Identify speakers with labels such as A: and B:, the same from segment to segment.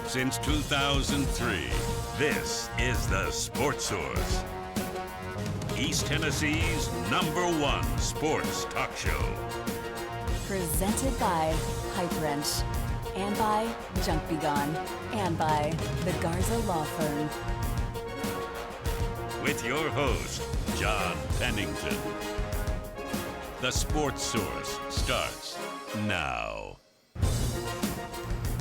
A: Since 2003, this is the Sports Source, East Tennessee's #1 sports talk show.
B: Presented by Pipe Wrench, and by Junk Be Gone, and by the Garza Law Firm.
A: With your host, John Pennington. The Sports Source starts now.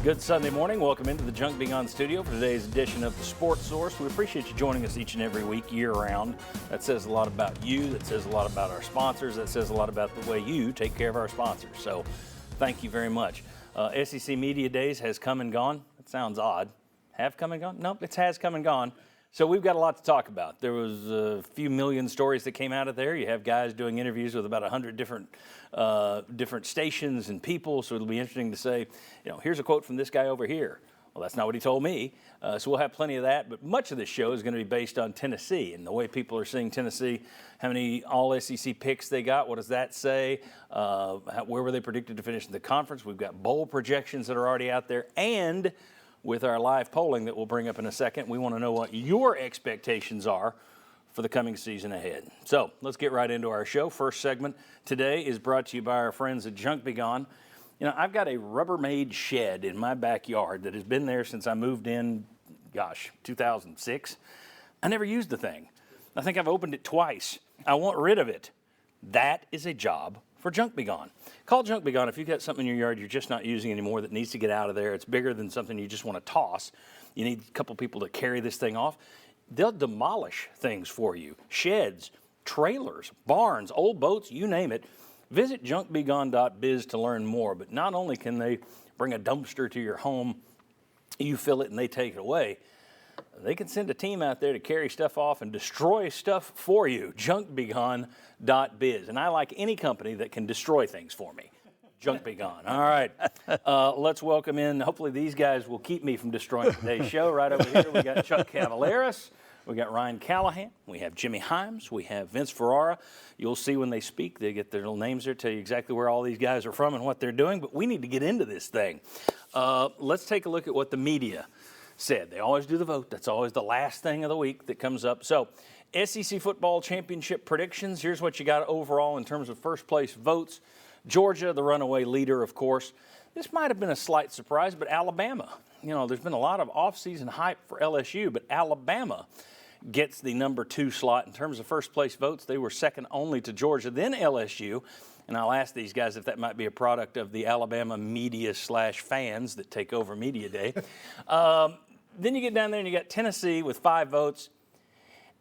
C: Good Sunday morning. Welcome into the Junk Be Gone studio for today's edition of the Sports Source. We appreciate you joining us each and every week, year-round. That says a lot about you. That says a lot about our sponsors. That says a lot about the way you take care of our sponsors. So thank you very much. SEC Media Days has come and gone. That sounds odd. Have come and gone? Nope, it has come and gone. So we've got a lot to talk about. There was a few million stories that came out of there. You have guys doing interviews with about 100 different stations and people. So it'll be interesting to say, here's a quote from this guy over here. Well, that's not what he told me. So we'll have plenty of that. But much of this show is going to be based on Tennessee and the way people are seeing Tennessee, how many all-SEC picks they got, what does that say, where were they predicted to finish in the conference. We've got bowl projections that are already out there. And with our live polling that we'll bring up in a second, we want to know what your expectations are for the coming season ahead. So let's get right into our show. First segment today is brought to you by our friends at Junk Be Gone. I've got a Rubbermaid shed in my backyard that has been there since I moved in, 2006. I never used the thing. I think I've opened it twice. I want rid of it. That is a job for Junk Be Gone. Call Junk Be Gone if you've got something in your yard you're just not using anymore that needs to get out of there. It's bigger than something you just want to toss. You need a couple people to carry this thing off. They'll demolish things for you. Sheds, trailers, barns, old boats, you name it. Visit junkbegone.biz to learn more. But not only can they bring a dumpster to your home, you fill it and they take it away, they can send a team out there to carry stuff off and destroy stuff for you. Junkbegone.biz. And I like any company that can destroy things for me. Junk Be Gone. All right. Let's welcome in. Hopefully these guys will keep me from destroying today's show. Right over here, we got Chuck Cavaleris. We got Ryan Callahan. We have Jimmy Himes. We have Vince Ferrara. You'll see when they speak, they get their little names there, tell you exactly where all these guys are from and what they're doing. But we need to get into this thing. Let's take a look at what the media said. They always do the vote. That's always the last thing of the week that comes up. So SEC football championship predictions. Here's what you got overall in terms of first place votes. Georgia, the runaway leader, of course. This might have been a slight surprise, but Alabama. There's been a lot of offseason hype for LSU, but Alabama gets the #2 slot in terms of first place votes. They were second only to Georgia, then LSU. And I'll ask these guys if that might be a product of the Alabama media/fans that take over Media Day. Then you get down there and you got Tennessee with 5 votes.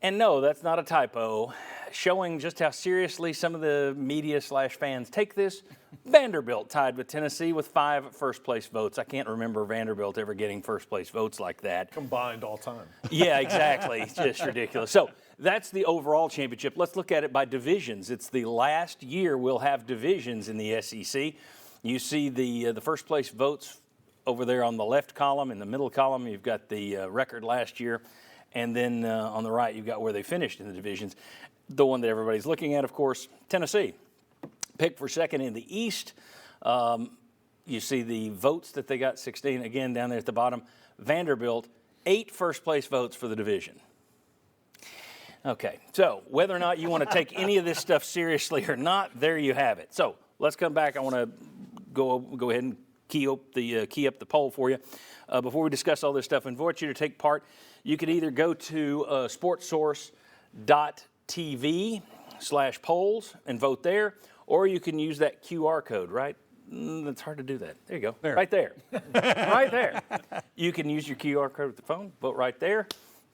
C: And no, that's not a typo. Showing just how seriously some of the media/fans take this, Vanderbilt tied with Tennessee with 5 first place votes. I can't remember Vanderbilt ever getting first place votes like that.
D: Combined all time.
C: Yeah, exactly. It's just ridiculous. So that's the overall championship. Let's look at it by divisions. It's the last year we'll have divisions in the SEC. You see the first place votes over there on the left column. In the middle column, you've got the record last year. And then on the right, you've got where they finished in the divisions. The one that everybody's looking at, of course, Tennessee. Picked for second in the East. You see the votes that they got, 16. Again, down there at the bottom. Vanderbilt, 8 first-place votes for the division. Okay, so whether or not you want to take any of this stuff seriously or not, there you have it. So let's come back. I want to go ahead and key up the poll for you. Before we discuss all this stuff, I invite you to take part. You can either go to sportsource.tv/polls and vote there, or you can use that QR code, right? It's hard to do that. There you go. There. Right there. Right there. You can use your QR code with the phone, vote right there.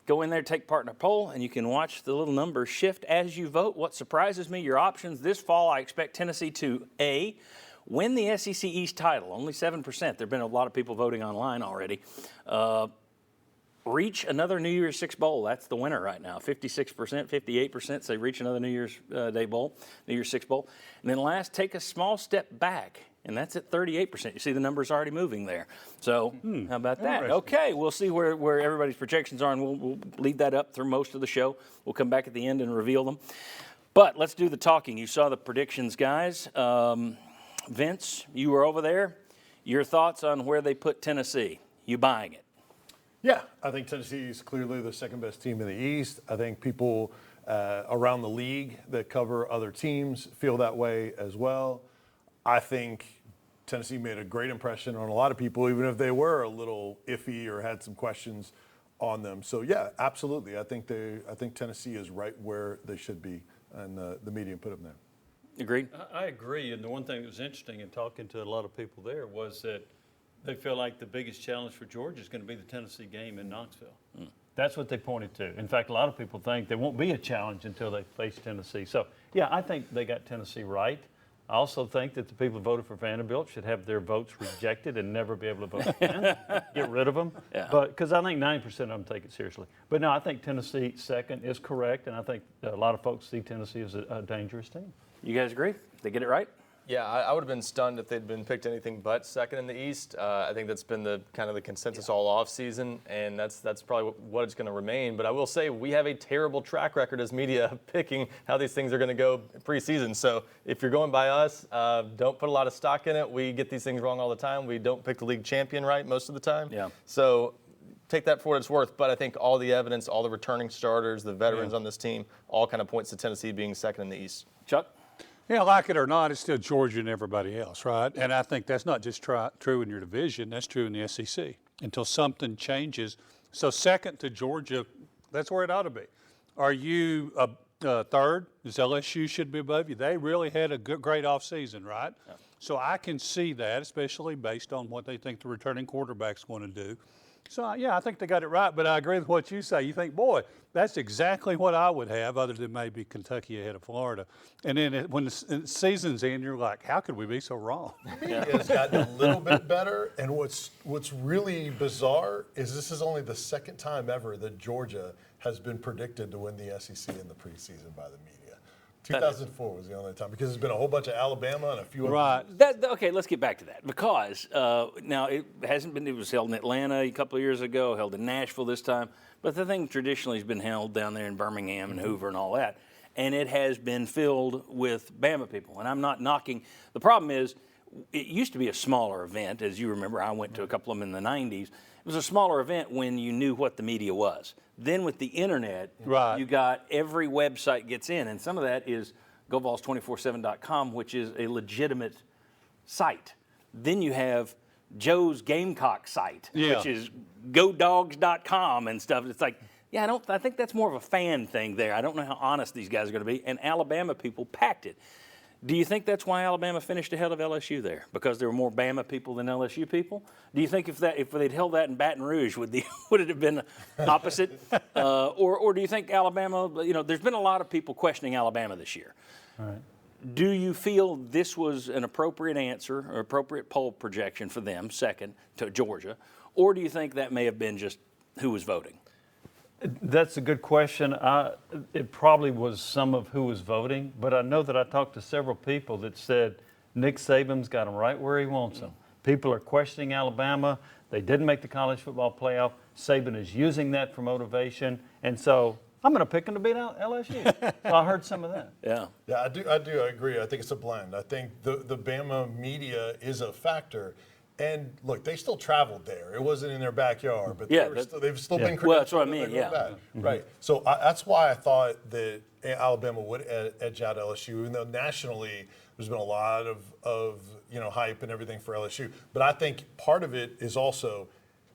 C: Go in there, take part in a poll, and you can watch the little numbers shift as you vote. What surprises me, your options this fall, I expect Tennessee to, A, win the SEC East title, only 7%. There have been a lot of people voting online already. Reach another New Year's Six bowl. That's the winner right now. 56%, 58% say reach another New Year's Day bowl, New Year's Six bowl. And then last, take a small step back, and that's at 38%. You see the numbers already moving there. So how about that? Okay, we'll see where everybody's projections are, and we'll lead that up through most of the show. We'll come back at the end and reveal them. But let's do the talking. You saw the predictions, guys. Vince, you were over there. Your thoughts on where they put Tennessee? You buying it?
D: Yeah, I think Tennessee is clearly the second best team in the East. I think people around the league that cover other teams feel that way as well. I think Tennessee made a great impression on a lot of people, even if they were a little iffy or had some questions on them. So yeah, absolutely. I think Tennessee is right where they should be, and the media put them there.
C: Agreed?
E: I agree, and the one thing that was interesting in talking to a lot of people there was that they feel like the biggest challenge for Georgia is going to be the Tennessee game in Knoxville. That's what they pointed to. In fact, a lot of people think there won't be a challenge until they face Tennessee. So, yeah, I think they got Tennessee right. I also think that the people who voted for Vanderbilt should have their votes rejected and never be able to vote again. Get rid of them.
C: Yeah.
E: But because I think 90% of them take it seriously. But no, I think Tennessee second is correct, and I think a lot of folks see Tennessee as a dangerous team.
C: You guys agree? They get it right?
F: Yeah, I would have been stunned if they'd been picked anything but second in the East. I think that's been the kind of the consensus all off season, and that's probably what it's going to remain. But I will say we have a terrible track record as media picking how these things are going to go preseason. So if you're going by us, don't put a lot of stock in it. We get these things wrong all the time. We don't pick the league champion right most of the time.
C: Yeah.
F: So take that for what it's worth. But I think all the evidence, all the returning starters, the veterans on this team, all kind of points to Tennessee being second in the East.
C: Chuck?
G: Yeah, like it or not, it's still Georgia and everybody else, right? And I think that's not just true in your division, that's true in the SEC until something changes. So second to Georgia, that's where it ought to be. Are you third? Is LSU should be above you? They really had a great offseason, right? Yeah. So I can see that, especially based on what they think the returning quarterback's going to do. So, yeah, I think they got it right, but I agree with what you say. You think, boy, that's exactly what I would have, other than maybe Kentucky ahead of Florida. And then when the season's in, you're like, how could we be so wrong?
D: It has gotten a little bit better, and what's really bizarre is this is only the second time ever that Georgia has been predicted to win the SEC in the preseason by the media. 2004 was the only time, because there's been a whole bunch of Alabama and a few other.
G: Right.
C: Okay, let's get back to that, because now it hasn't been. It was held in Atlanta a couple of years ago, held in Nashville this time, but the thing traditionally has been held down there in Birmingham and Hoover and all that, and it has been filled with Bama people. And I'm not knocking. The problem is, it used to be a smaller event, as you remember. I went to a couple of them in the '90s. It was a smaller event when you knew what the media was. Then with the internet,
G: right,
C: you got every website gets in, and some of that is GoVols247.com, which is a legitimate site. Then you have Joe's Gamecock site, which is GoDogs.com and stuff. It's like, yeah, I think that's more of a fan thing there. I don't know how honest these guys are going to be. And Alabama people packed it. Do you think that's why Alabama finished ahead of LSU there? Because there were more Bama people than LSU people? Do you think if they'd held that in Baton Rouge, would it have been opposite? Or do you think Alabama, there's been a lot of people questioning Alabama this year.
E: All right.
C: Do you feel this was an appropriate answer or appropriate poll projection for them, second to Georgia? Or do you think that may have been just who was voting?
E: That's a good question. It probably was some of who was voting, but I know that I talked to several people that said Nick Saban's got him right where he wants him. People are questioning Alabama. They didn't make the college football playoff. Saban is using that for motivation, and so I'm going to pick him to beat LSU. So I heard some of that.
C: Yeah.
D: Yeah, I do. I agree. I think it's a blend. I think the Bama media is a factor. And look, they still traveled there. It wasn't in their backyard, but they've still been credentialed.
C: Well, that's what I mean, yeah.
D: Mm-hmm. Right. So that's why I thought that Alabama would edge out LSU, even though nationally there's been a lot of hype and everything for LSU. But I think part of it is also,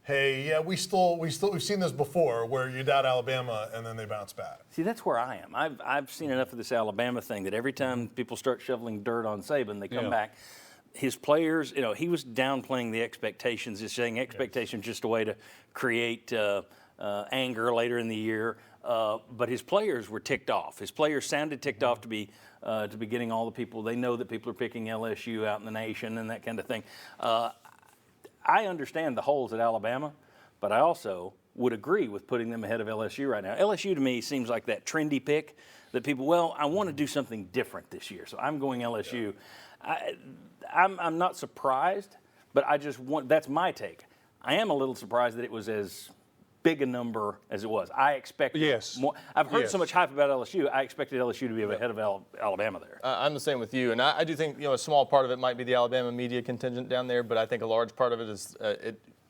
D: hey, yeah, we've seen this before where you doubt Alabama and then they bounce back.
C: See, that's where I am. I've seen enough of this Alabama thing that every time people start shoveling dirt on Saban, they come back. His players, he was downplaying the expectations. He's saying expectations just a way to create anger later in the year. But his players were ticked off. His players sounded ticked off to be getting all the people. They know that people are picking LSU out in the nation and that kind of thing. I understand the holes at Alabama, but I also would agree with putting them ahead of LSU right now. LSU to me seems like that trendy pick that people, I want to do something different this year, so I'm going LSU. I'm not surprised, but I just that's my take. I am a little surprised that it was as big a number as it was. I expected
G: Yes.
C: more. I've heard
G: Yes.
C: so much hype about LSU. I expected LSU to be ahead of Alabama there.
F: I'm the same with you, and I do think a small part of it might be the Alabama media contingent down there, but I think a large part of it is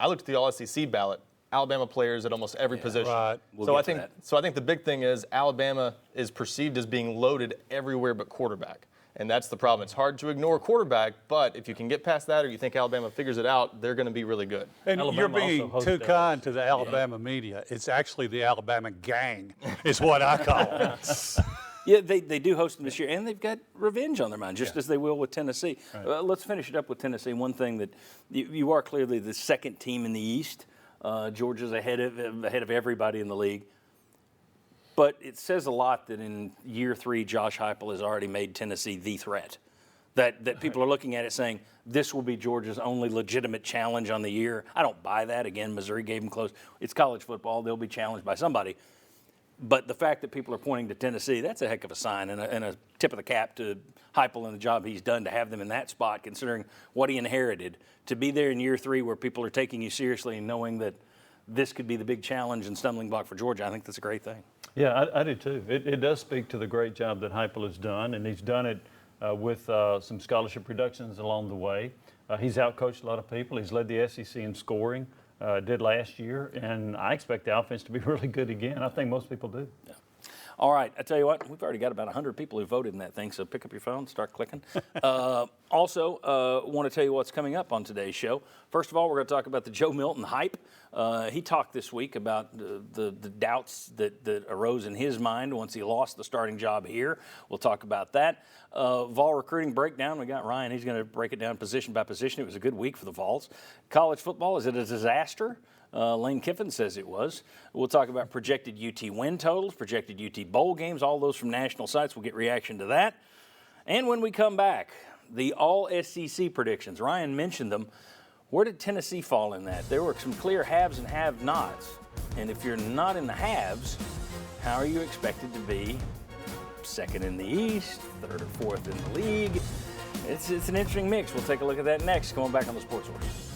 F: I looked at the All-SEC ballot. Alabama players at almost every position.
G: Right.
C: We'll
F: I
C: get to
F: think I think the big thing is Alabama is perceived as being loaded everywhere but quarterback. And that's the problem. It's hard to ignore quarterback, but if you can get past that or you think Alabama figures it out, they're going to be really good.
G: And
E: Alabama
G: you're being
E: also hosts
G: too
E: that.
G: kind to the Alabama media. It's actually the Alabama gang, is what I call it.
C: Yeah, they do host them this year, and they've got revenge on their mind, just as they will with Tennessee.
E: Right.
C: Let's finish it up with Tennessee. One thing that you are clearly the second team in the East. Georgia's ahead of everybody in the league. But it says a lot that in year 3, Josh Heupel has already made Tennessee the threat. That people are looking at it saying, this will be Georgia's only legitimate challenge on the year. I don't buy that. Again, Missouri gave them close. It's college football. They'll be challenged by somebody. But the fact that people are pointing to Tennessee, that's a heck of a sign and a tip of the cap to Heupel and the job he's done to have them in that spot, considering what he inherited. To be there in year 3 where people are taking you seriously and knowing that this could be the big challenge and stumbling block for Georgia, I think that's a great thing.
E: Yeah, I do too. It does speak to the great job that Heupel has done, and he's done it with some scholarship reductions along the way. He's outcoached a lot of people. He's led the SEC in scoring, did last year, and I expect the offense to be really good again. I think most people do.
C: Yeah. All right, I tell you what, we've already got about 100 people who voted in that thing, so pick up your phone, start clicking. Also, want to tell you what's coming up on today's show. First of all, we're going to talk about the Joe Milton hype. He talked this week about the doubts that arose in his mind once he lost the starting job here. We'll talk about that. Vol recruiting breakdown, we got Ryan. He's going to break it down position by position. It was a good week for the Vols. College football, is it a disaster? Lane Kiffin says it was. We'll talk about projected UT win totals, projected UT bowl games, all those from national sites. We'll get reaction to that. And when we come back, the all-SEC predictions. Ryan mentioned them. Where did Tennessee fall in that? There were some clear haves and have-nots. And if you're not in the haves, how are you expected to be second in the East, third or fourth in the league? It's an interesting mix. We'll take a look at that next. Going back on the Sports Source.